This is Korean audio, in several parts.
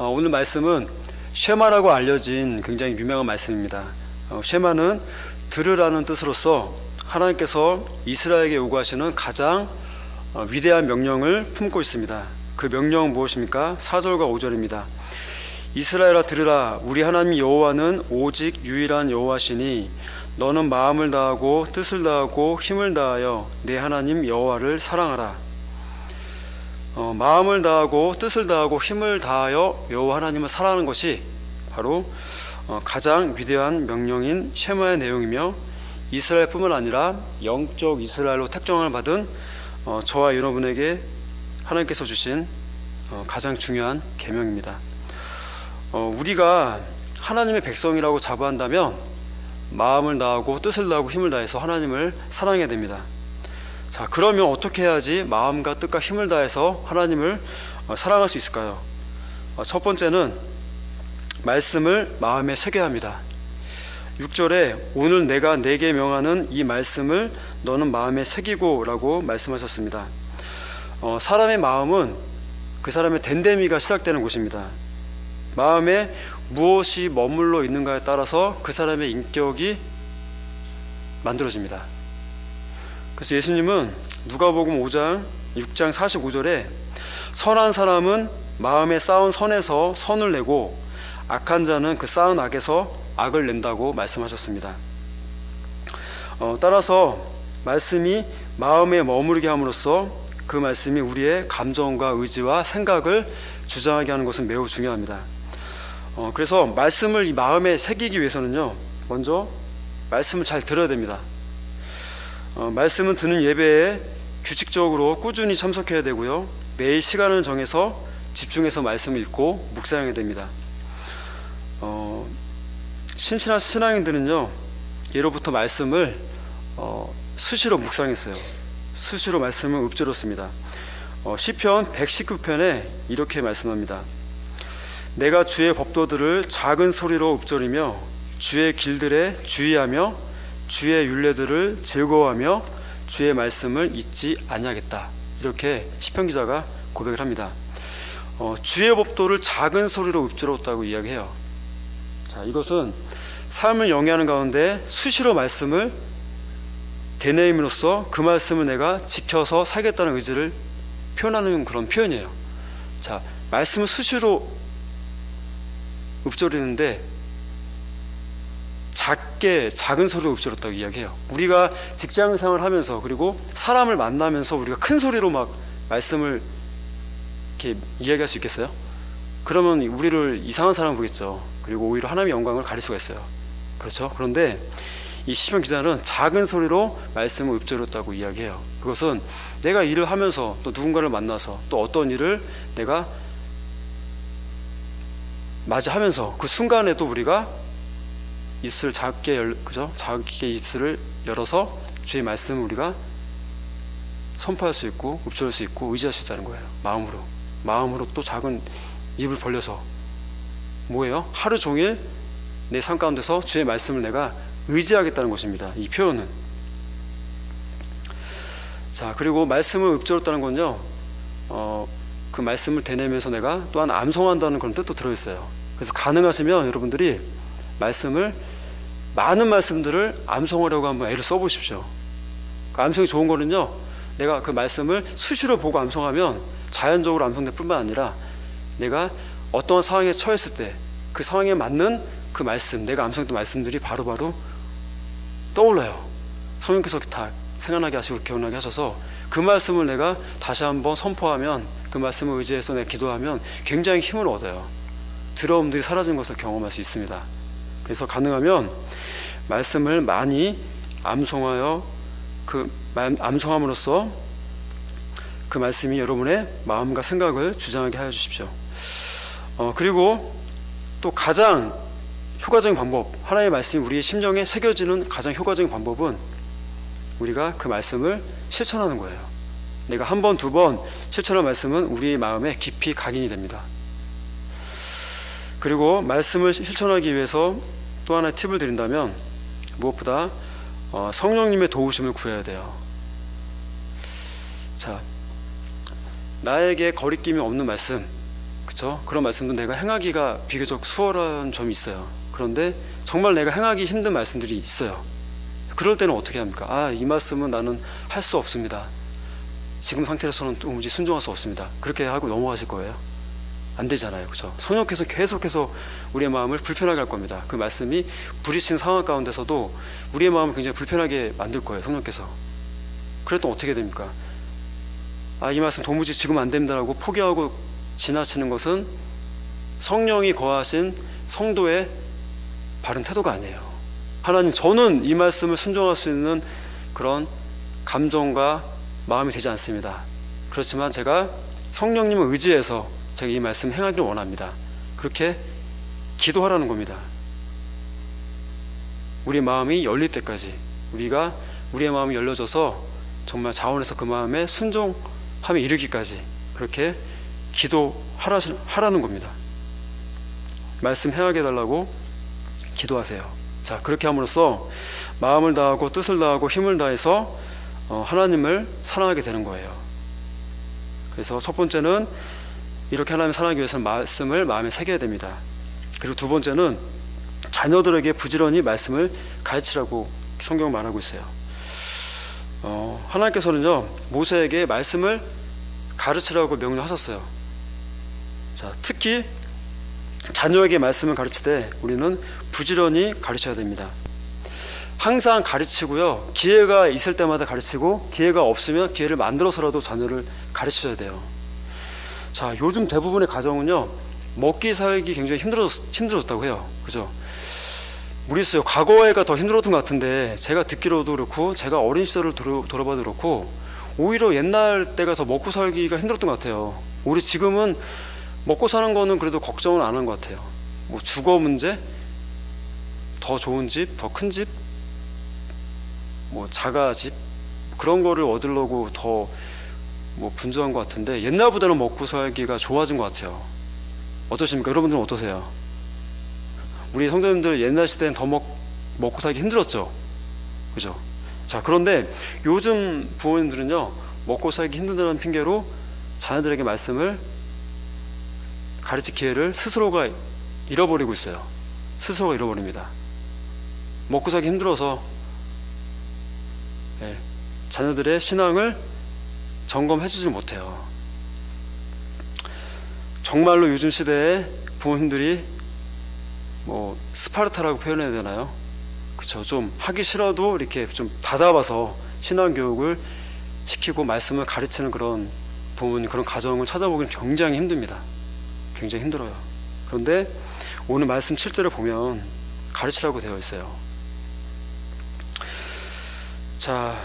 오늘 말씀은 쉐마라고 알려진 굉장히 유명한 말씀입니다. 쉐마는 들으라는 뜻으로서 하나님께서 이스라엘에게 요구하시는 가장 위대한 명령을 품고 있습니다. 그 명령은 무엇입니까? 4절과 5절입니다. 이스라엘아 들으라. 우리 하나님 여호와는 오직 유일한 여호와시니 너는 마음을 다하고 뜻을 다하고 힘을 다하여 내 하나님 여호와를 사랑하라. 마음을 다하고 뜻을 다하고 힘을 다하여 여호와 하나님을 사랑하는 것이 바로 가장 위대한 명령인 쉐마의 내용이며, 이스라엘뿐만 아니라 영적 이스라엘로 택정을 받은 저와 여러분에게 하나님께서 주신 가장 중요한 계명입니다. 우리가 하나님의 백성이라고 자부한다면 마음을 다하고 뜻을 다하고 힘을 다해서 하나님을 사랑해야 됩니다. 자, 그러면 어떻게 해야지 마음과 뜻과 힘을 다해서 하나님을 사랑할 수 있을까요? 첫 번째는 말씀을 마음에 새겨야 합니다. 6절에 오늘 내가 네게 명하는 이 말씀을 너는 마음에 새기고 라고 말씀하셨습니다. 사람의 마음은 그 사람의 됨됨이가 시작되는 곳입니다. 마음에 무엇이 머물러 있는가에 따라서 그 사람의 인격이 만들어집니다. 그래서 예수님은 누가복음 6장 45절에 선한 사람은 마음에 쌓은 선에서 선을 내고 악한 자는 그 쌓은 악에서 악을 낸다고 말씀하셨습니다. 따라서 말씀이 마음에 머무르게 함으로써 그 말씀이 우리의 감정과 의지와 생각을 주장하게 하는 것은 매우 중요합니다. 그래서 말씀을 이 마음에 새기기 위해서는요, 먼저 말씀을 잘 들어야 됩니다. 말씀은 듣는 예배에 규칙적으로 꾸준히 참석해야 되고요, 매일 시간을 정해서 집중해서 말씀을 읽고 묵상해야 됩니다. 신실한 신앙인들은요, 예로부터 말씀을 수시로 묵상했어요. 수시로 말씀을 읊조렸습니다. 시편 119편에 이렇게 말씀합니다. 내가 주의 법도들을 작은 소리로 읊조리며 주의 길들에 주의하며 주의 율례들을 즐거워하며 주의 말씀을 잊지 아니하겠다. 이렇게 시편 기자가 고백을 합니다. 주의 법도를 작은 소리로 읊조렸다고 이야기해요. 자, 이것은 삶을 영위하는 가운데 수시로 말씀을 되뇌임으로써 그 말씀을 내가 지켜서 살겠다는 의지를 표현하는 그런 표현이에요. 자, 말씀을 수시로 읊조리는데 작은 소리로 읊조렸다고 이야기해요. 우리가 직장 생활을 하면서 그리고 사람을 만나면서 우리가 큰 소리로 막 말씀을 이렇게 이야기할 수 있겠어요? 그러면 우리를 이상한 사람 보겠죠. 그리고 오히려 하나님의 영광을 가릴 수가 있어요. 그렇죠? 그런데 이 시편 기자는 작은 소리로 말씀을 읊조렸다고 이야기해요. 그것은 내가 일을 하면서 또 누군가를 만나서 또 어떤 일을 내가 맞이하면서 그 순간에도 우리가 입술을 작게 입술을 열어서 주의 말씀을 우리가 선포할 수 있고 읊조릴 수 있고 의지할 수 있다는 거예요. 마음으로 또 작은 입을 벌려서 뭐예요? 하루 종일 내 삶 가운데서 주의 말씀을 내가 의지하겠다는 것입니다. 이 표현은. 자, 그리고 말씀을 읊조렸다는 건요, 그 말씀을 되뇌면서 내가 또한 암송한다는 그런 뜻도 들어있어요. 그래서 가능하시면 여러분들이 많은 말씀들을 암송하려고 한번 애를 써보십시오. 그 암송이 좋은 거는요, 내가 그 말씀을 수시로 보고 암송하면 자연적으로 암송될 뿐만 아니라 내가 어떤 상황에 처했을 때 그 상황에 맞는 그 말씀, 내가 암송했던 말씀들이 바로바로 떠올라요. 성령께서 다 생각나게 하시고 기억나게 하셔서 그 말씀을 내가 다시 한번 선포하면, 그 말씀을 의지해서 내가 기도하면 굉장히 힘을 얻어요. 두려움들이 사라진 것을 경험할 수 있습니다. 그래서 가능하면 말씀을 많이 암송하여 암송함으로써 그 말씀이 여러분의 마음과 생각을 주장하게 하여 주십시오. 그리고 또 가장 효과적인 방법, 하나님의 말씀이 우리의 심정에 새겨지는 가장 효과적인 방법은 우리가 그 말씀을 실천하는 거예요. 내가 한 번, 두 번 실천한 말씀은 우리의 마음에 깊이 각인이 됩니다. 그리고 말씀을 실천하기 위해서 또 하나의 팁을 드린다면 무엇보다 성령님의 도우심을 구해야 돼요. 자, 나에게 거리낌이 없는 말씀, 그렇죠? 그런 말씀도 내가 행하기가 비교적 수월한 점이 있어요. 그런데 정말 내가 행하기 힘든 말씀들이 있어요. 그럴 때는 어떻게 합니까? 이 말씀은 나는 할 수 없습니다. 지금 상태로서는 도무지 순종할 수 없습니다. 그렇게 하고 넘어가실 거예요? 안 되잖아요. 그렇죠? 성령께서 계속해서 우리의 마음을 불편하게 할 겁니다. 그 말씀이 부딪힌 상황 가운데서도 우리의 마음을 굉장히 불편하게 만들 거예요. 성령께서. 그랬더니 어떻게 됩니까? 이 말씀 도무지 지금 안 됩니다라고 포기하고 지나치는 것은 성령이 거하신 성도의 바른 태도가 아니에요. 하나님, 저는 이 말씀을 순종할 수 있는 그런 감정과 마음이 되지 않습니다. 그렇지만 제가 성령님을 의지해서 제가 이 말씀 행하기를 원합니다. 그렇게 기도하라는 겁니다. 우리 마음이 열릴 때까지, 우리가 우리의 마음이 열려져서 정말 자원해서 그 마음에 순종함에 이르기까지 그렇게 기도하라는 겁니다. 말씀 행하게 해달라고 기도하세요. 자, 그렇게 함으로써 마음을 다하고 뜻을 다하고 힘을 다해서 하나님을 사랑하게 되는 거예요. 그래서 첫 번째는 이렇게 하나님을 사랑하기 위해서는 말씀을 마음에 새겨야 됩니다. 그리고 두 번째는 자녀들에게 부지런히 말씀을 가르치라고 성경은 말하고 있어요. 하나님께서는요, 모세에게 말씀을 가르치라고 명령하셨어요. 자, 특히 자녀에게 말씀을 가르치되 우리는 부지런히 가르쳐야 됩니다. 항상 가르치고요, 기회가 있을 때마다 가르치고, 기회가 없으면 기회를 만들어서라도 자녀를 가르쳐야 돼요. 자, 요즘 대부분의 가정은요, 먹기 살기 굉장히 힘들어졌다고 해요. 그죠? 모르겠어요. 과거에가 더 힘들었던 것 같은데, 제가 듣기로도 그렇고 제가 어린 시절을 돌아봐도 그렇고 오히려 옛날 때가 더 먹고 살기가 힘들었던 것 같아요. 우리 지금은 먹고 사는 거는 그래도 걱정은 안 한 것 같아요. 뭐 주거 문제, 더 좋은 집, 더 큰 집, 뭐 자가집, 그런 거를 얻으려고 더 뭐 분주한 것 같은데, 옛날보다는 먹고 살기가 좋아진 것 같아요. 어떠십니까? 여러분들은 어떠세요? 우리 성도님들 옛날 시대엔 더 먹고 살기 힘들었죠, 그죠? 자, 그런데 요즘 부모님들은요, 먹고 살기 힘들다는 핑계로 자녀들에게 말씀을 가르칠 기회를 스스로가 잃어버리고 있어요. 스스로가 잃어버립니다. 먹고 살기 힘들어서 자녀들의 신앙을 점검해주지 못해요. 정말로 요즘 시대에 부모님들이 뭐 스파르타라고 표현해야 되나요? 그쵸? 좀 하기 싫어도 이렇게 좀 다잡아서 신앙 교육을 시키고 말씀을 가르치는 그런 부모님, 그런 가정을 찾아보기는 굉장히 힘듭니다. 굉장히 힘들어요. 그런데 오늘 말씀 7절을 보면 가르치라고 되어 있어요. 자,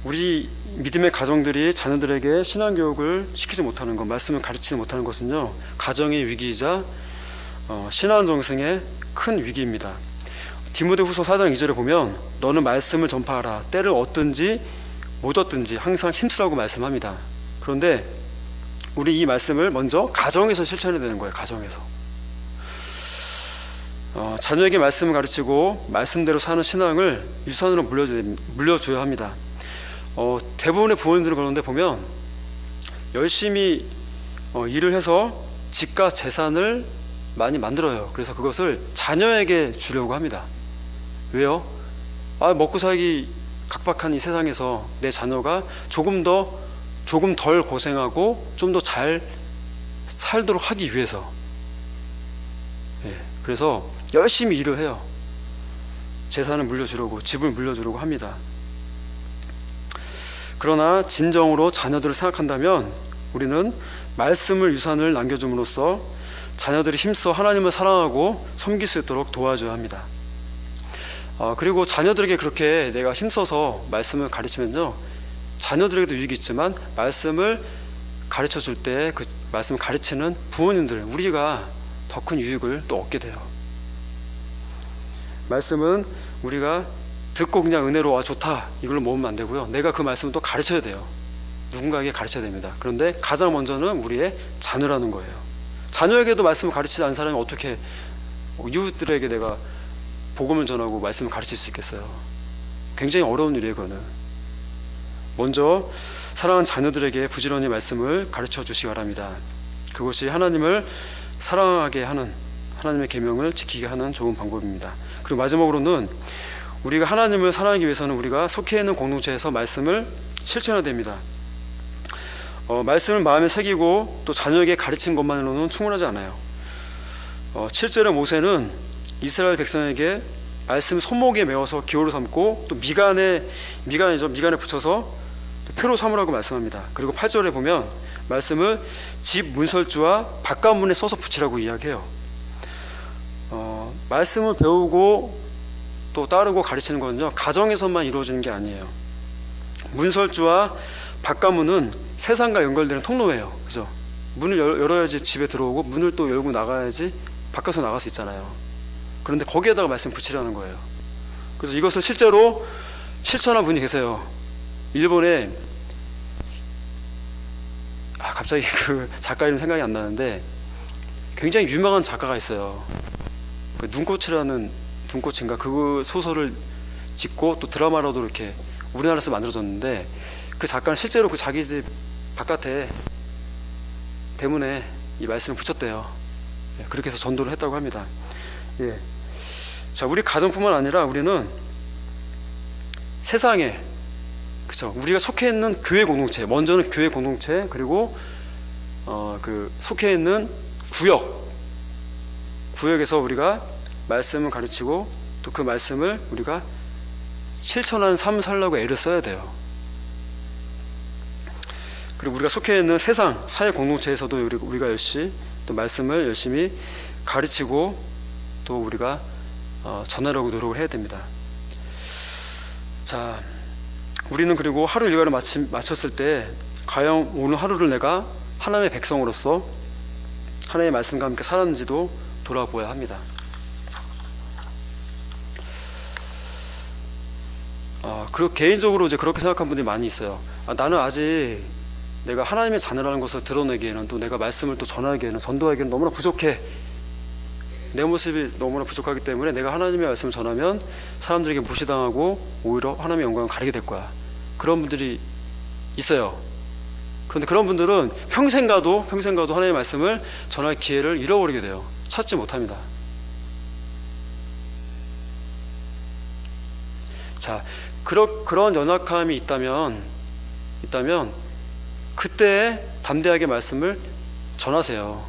우리 믿음의 가정들이 자녀들에게 신앙 교육을 시키지 못하는 것, 말씀을 가르치지 못하는 것은요, 가정의 위기이자 신앙 정승의 큰 위기입니다. 디모데후서 4장 2절에 보면 너는 말씀을 전파하라. 때를 얻든지 못 얻든지 항상 힘쓰라고 말씀합니다. 그런데 우리 이 말씀을 먼저 가정에서 실천해야 되는 거예요. 가정에서 자녀에게 말씀을 가르치고 말씀대로 사는 신앙을 유산으로 물려줘야 합니다. 대부분의 부모님들은 그런데 보면 열심히 일을 해서 집과 재산을 많이 만들어요. 그래서 그것을 자녀에게 주려고 합니다. 왜요? 먹고 살기 각박한 이 세상에서 내 자녀가 조금 덜 고생하고 좀 더 잘 살도록 하기 위해서. 그래서 열심히 일을 해요. 재산을 물려주려고, 집을 물려주려고 합니다. 그러나 진정으로 자녀들을 생각한다면 우리는 말씀을 유산을 남겨줌으로써 자녀들이 힘써 하나님을 사랑하고 섬길 수 있도록 도와줘야 합니다. 그리고 자녀들에게 그렇게 내가 힘써서 말씀을 가르치면요, 자녀들에게도 유익이 있지만 말씀을 가르쳐 줄 때 그 말씀을 가르치는 부모님들, 우리가 더 큰 유익을 또 얻게 돼요. 말씀은 우리가 듣고 그냥 은혜로 좋다 이걸로 모으면 안 되고요, 내가 그 말씀을 또 가르쳐야 돼요. 누군가에게 가르쳐야 됩니다. 그런데 가장 먼저는 우리의 자녀라는 거예요. 자녀에게도 말씀을 가르치지 않은 사람이 어떻게 이웃들에게 내가 복음을 전하고 말씀을 가르칠 수 있겠어요? 굉장히 어려운 일이에요. 그거는 먼저 사랑하는 자녀들에게 부지런히 말씀을 가르쳐 주시기 바랍니다. 그것이 하나님을 사랑하게 하는, 하나님의 계명을 지키게 하는 좋은 방법입니다. 그리고 마지막으로는 우리가 하나님을 사랑하기 위해서는 우리가 속해 있는 공동체에서 말씀을 실천해야 됩니다. 말씀을 마음에 새기고 또 자녀에게 가르친 것만으로는 충분하지 않아요. 7절에 모세는 이스라엘 백성에게 말씀을 손목에 메어서 기호로 삼고 또 미간에 붙여서 표로 삼으라고 말씀합니다. 그리고 8절에 보면 말씀을 집 문설주와 바깥문에 써서 붙이라고 이야기해요. 말씀을 배우고 또 따르고 가르치는 것은요, 가정에서만 이루어지는 게 아니에요. 문설주와 바깥문은 세상과 연결되는 통로예요. 그죠? 문을 열어야지 집에 들어오고, 문을 또 열고 나가야지 바깥으로 나갈 수 있잖아요. 그런데 거기에다가 말씀 붙이라는 거예요. 그래서 이것을 실제로 실천한 분이 계세요. 일본에 갑자기 그 작가 이름 생각이 안 나는데 굉장히 유명한 작가가 있어요. 그 눈꽃인가 그 소설을 짓고 또 드라마로도 이렇게 우리나라에서 만들어졌는데, 그 작가는 실제로 그 자기 집 바깥에 대문에 이 말씀을 붙였대요. 그렇게 해서 전도를 했다고 합니다. 자, 우리 가정뿐만 아니라 우리는 세상에, 그렇죠, 우리가 속해 있는 교회 공동체, 먼저는 교회 공동체, 그리고 그 속해 있는 구역에서 우리가 말씀을 가르치고 또 그 말씀을 우리가 실천하는 삶을 살려고 애를 써야 돼요. 그리고 우리가 속해 있는 세상 사회 공동체에서도 우리가 열심히 또 말씀을 열심히 가르치고 또 우리가 전하려고 노력을 해야 됩니다. 자, 우리는 그리고 하루 일과를 마쳤을 때 과연 오늘 하루를 내가 하나님의 백성으로서 하나님의 말씀과 함께 살았는지도 돌아보아야 합니다. 그리고 개인적으로 이제 그렇게 생각하는 분들이 많이 있어요. 나는 아직 내가 하나님의 자녀라는 것을 드러내기에는, 또 내가 말씀을 또 전하기에는, 전도하기에는 너무나 부족해. 내 모습이 너무나 부족하기 때문에 내가 하나님의 말씀을 전하면 사람들에게 무시당하고 오히려 하나님의 영광을 가리게 될 거야. 그런 분들이 있어요. 그런데 그런 분들은 평생 가도 하나님의 말씀을 전할 기회를 잃어버리게 돼요. 찾지 못합니다. 자, 그런 연약함이 있다면 그때 담대하게 말씀을 전하세요.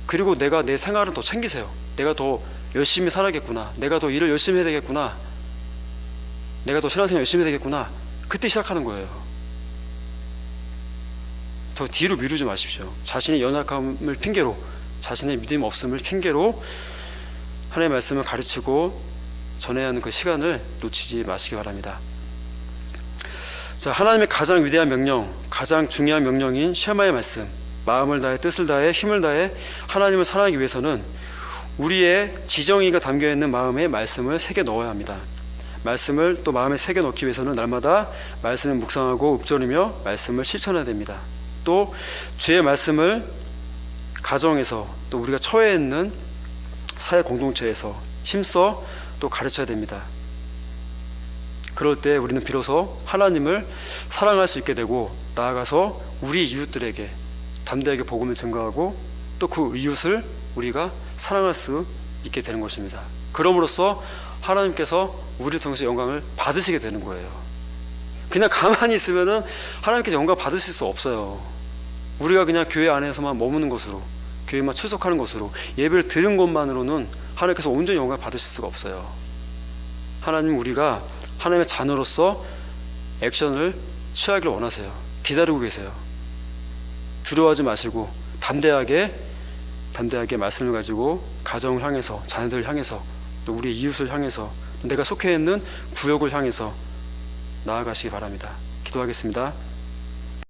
그리고 내가 내 생활을 더 챙기세요. 내가 더 열심히 살아야겠구나, 내가 더 일을 열심히 해야 되겠구나, 내가 더 신앙생활 열심히 해야 되겠구나, 그때 시작하는 거예요. 더 뒤로 미루지 마십시오. 자신의 연약함을 핑계로, 자신의 믿음 없음을 핑계로 하나님의 말씀을 가르치고 전해야 하는 그 시간을 놓치지 마시기 바랍니다. 자, 하나님의 가장 위대한 명령, 가장 중요한 명령인 쉐마의 말씀, 마음을 다해 뜻을 다해 힘을 다해 하나님을 사랑하기 위해서는 우리의 지정의가 담겨있는 마음에 말씀을 새겨 넣어야 합니다. 말씀을 또 마음에 새겨 넣기 위해서는 날마다 말씀을 묵상하고 읊조리며 말씀을 실천해야 됩니다. 또 주의 말씀을 가정에서, 또 우리가 처해 있는 사회 공동체에서 힘써 또 가르쳐야 됩니다. 그럴 때 우리는 비로소 하나님을 사랑할 수 있게 되고, 나아가서 우리 이웃들에게 담대하게 복음을 증거하고 또 그 이웃을 우리가 사랑할 수 있게 되는 것입니다. 그럼으로써 하나님께서 우리를 통해서 영광을 받으시게 되는 거예요. 그냥 가만히 있으면은 하나님께서 영광 받으실 수 없어요. 우리가 그냥 교회 안에서만 머무는 것으로, 교회만 출석하는 것으로, 예배를 드린 것만으로는 하나님께서 온전히 영광을 받으실 수가 없어요. 하나님, 우리가 하나님의 자녀로서 액션을 취하기를 원하세요. 기다리고 계세요. 두려워하지 마시고 담대하게 말씀을 가지고 가정을 향해서, 자녀들을 향해서, 또 우리 이웃을 향해서, 또 내가 속해 있는 구역을 향해서 나아가시기 바랍니다. 기도하겠습니다.